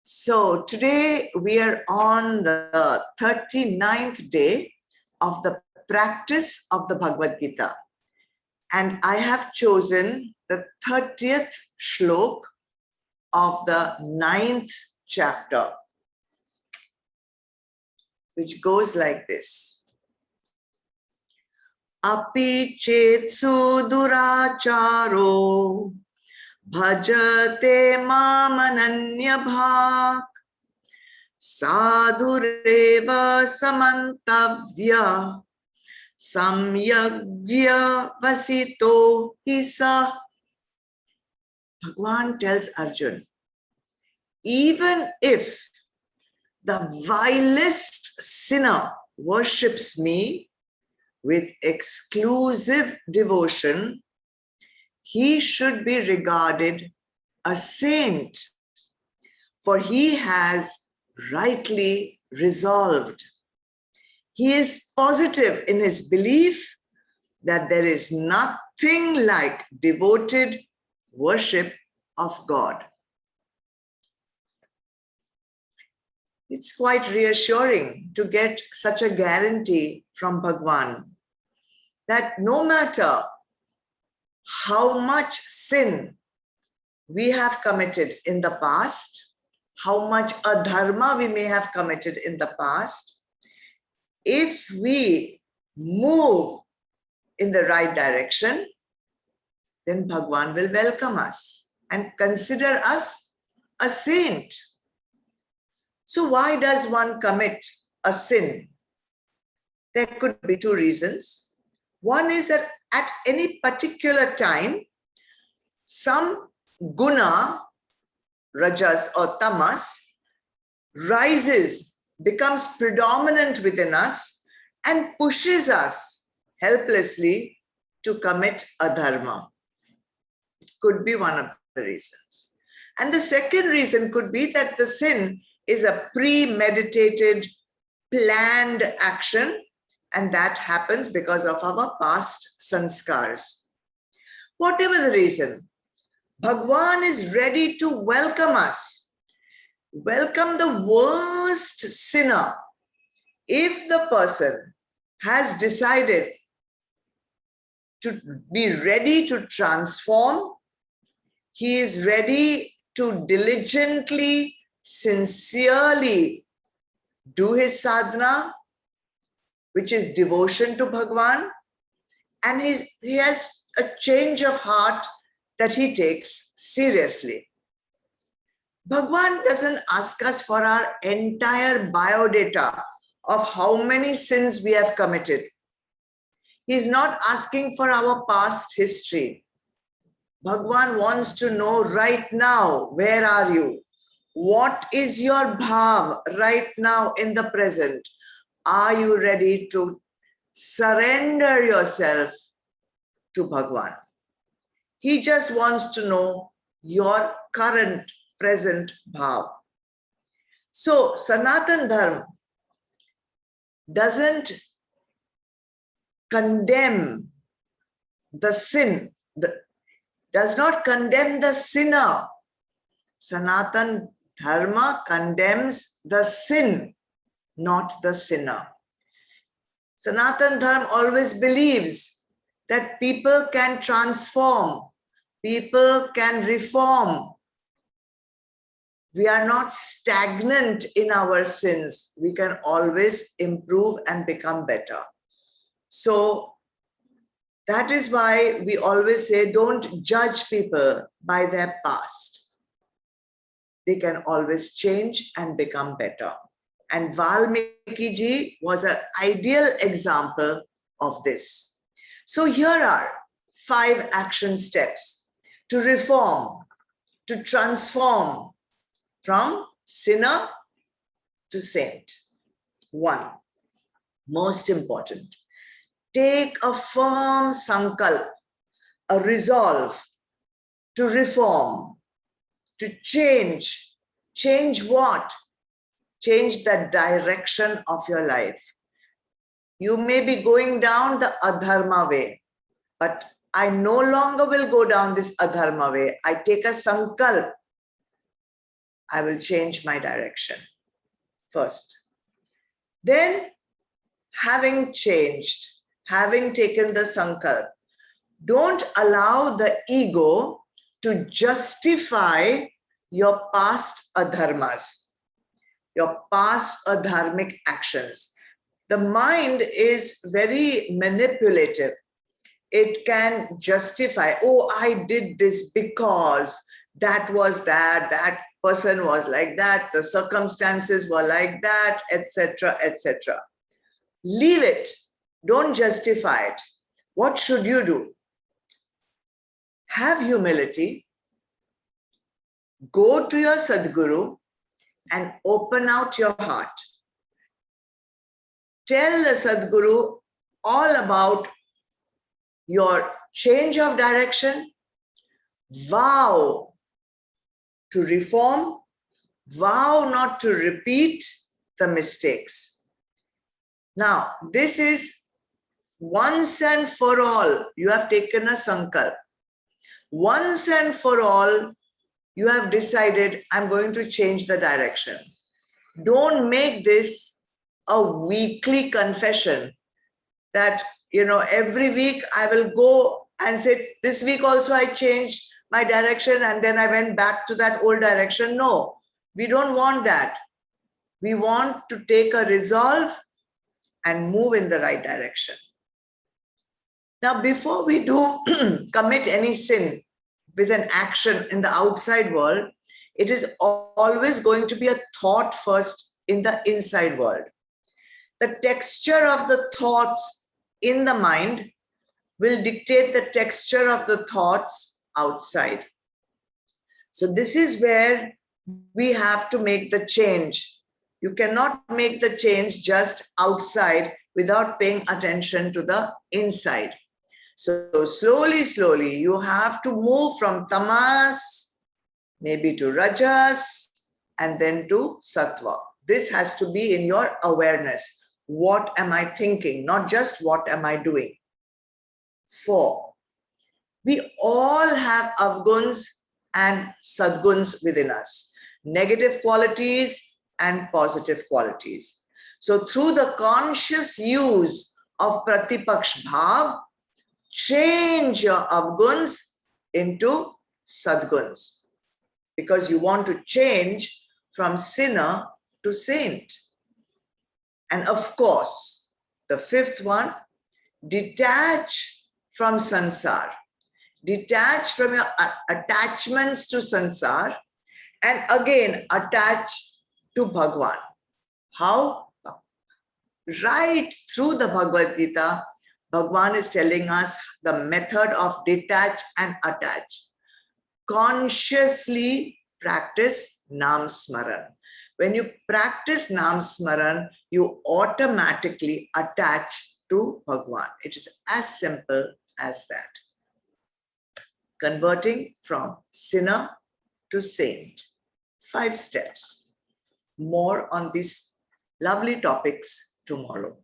So today we are on the 39th day of the practice of the Bhagavad Gita. And I have chosen the 30th shlok of the 9th chapter, which goes like this. Api chetsu duracharo bhajate mamananya bhak sadhureva samantavya samyagya vasito hisa. Bhagwan tells Arjun, even if the vilest sinner worships me with exclusive devotion, he should be regarded a saint, for he has rightly resolved. He is positive in his belief that there is nothing like devoted worship of God. It's quite reassuring to get such a guarantee from Bhagwan that no matter how much sin we have committed in the past, how much adharma we may have committed in the past, if we move in the right direction, then Bhagwan will welcome us and consider us a saint. So why does one commit a sin? There could be two reasons. One is that at any particular time, some guna, rajas or tamas, rises, becomes predominant within us and pushes us helplessly to commit adharma. It could be one of the reasons. And the second reason could be that the sin is a premeditated, planned action, and that happens because of our past sanskars. Whatever the reason, Bhagwan is ready to welcome us, welcome the worst sinner. If the person has decided to be ready to transform, he is ready to diligently, sincerely do his sadhana, which is devotion to Bhagwan, and he has a change of heart that he takes seriously. Bhagwan doesn't ask us for our entire biodata of how many sins we have committed. He's not asking for our past history. Bhagwan wants to know right now, where are you? What is your bhav right now in the present? Are you ready to surrender yourself to Bhagwan? He just wants to know your current, present bhav. So Sanatan Dharma doesn't condemn the sin, does not condemn the sinner. Sanatan Dharma condemns the sin, not the sinner. Sanatan Dharma always believes that people can transform, people can reform. We are not stagnant in our sins. We can always improve and become better. So that is why we always say, don't judge people by their past. They can always change and become better. And Valmiki ji was an ideal example of this. So here are 5 action steps to reform, to transform from sinner to saint. 1, most important, take a firm sankalp, a resolve to reform, to change. Change what? Change the direction of your life. You may be going down the adharma way, but I no longer will go down this adharma way. I take a sankalp I will change my direction first. Then, having changed, having taken the sankalp, don't allow the ego to justify your past adharmas, your past adharmic actions. The mind is very manipulative. It can justify, oh, I did this because that was that person was like that, the circumstances were like that, etc., etc. Leave it. Don't justify it. What should you do? Have humility. Go to your Sadguru and open out your heart. Tell the Sadguru all about your change of direction. Vow to reform. Vow not to repeat the mistakes. Now, this is once and for all. You have taken a sankalp. Once and for all, you have decided, I'm going to change the direction. Don't make this a weekly confession that, every week I will go and say, this week also I changed my direction and then I went back to that old direction. No, we don't want that. We want to take a resolve and move in the right direction. Now, before we do commit any sin with an action in the outside world, it is always going to be a thought first in the inside world. The texture of the thoughts in the mind will dictate the texture of the thoughts outside. So this is where we have to make the change. You cannot make the change just outside without paying attention to the inside. So slowly, you have to move from tamas, maybe to rajas, and then to sattva. This has to be in your awareness. What am I thinking? Not just what am I doing? 4. We all have avguns and sadguns within us, negative qualities and positive qualities. So through the conscious use of pratipaksh bhav, change your avguns into sadguns, because you want to change from sinner to saint. And of course, the 5th one, detach from sansar. Detach from your attachments to sansar and again attach to Bhagwan. How? Right through the Bhagavad Gita, Bhagwan is telling us the method of detach and attach. Consciously practice Nam Smaran. When you practice Nam Smaran, you automatically attach to Bhagwan. It is as simple as that. Converting from sinner to saint. 5 steps. More on these lovely topics tomorrow.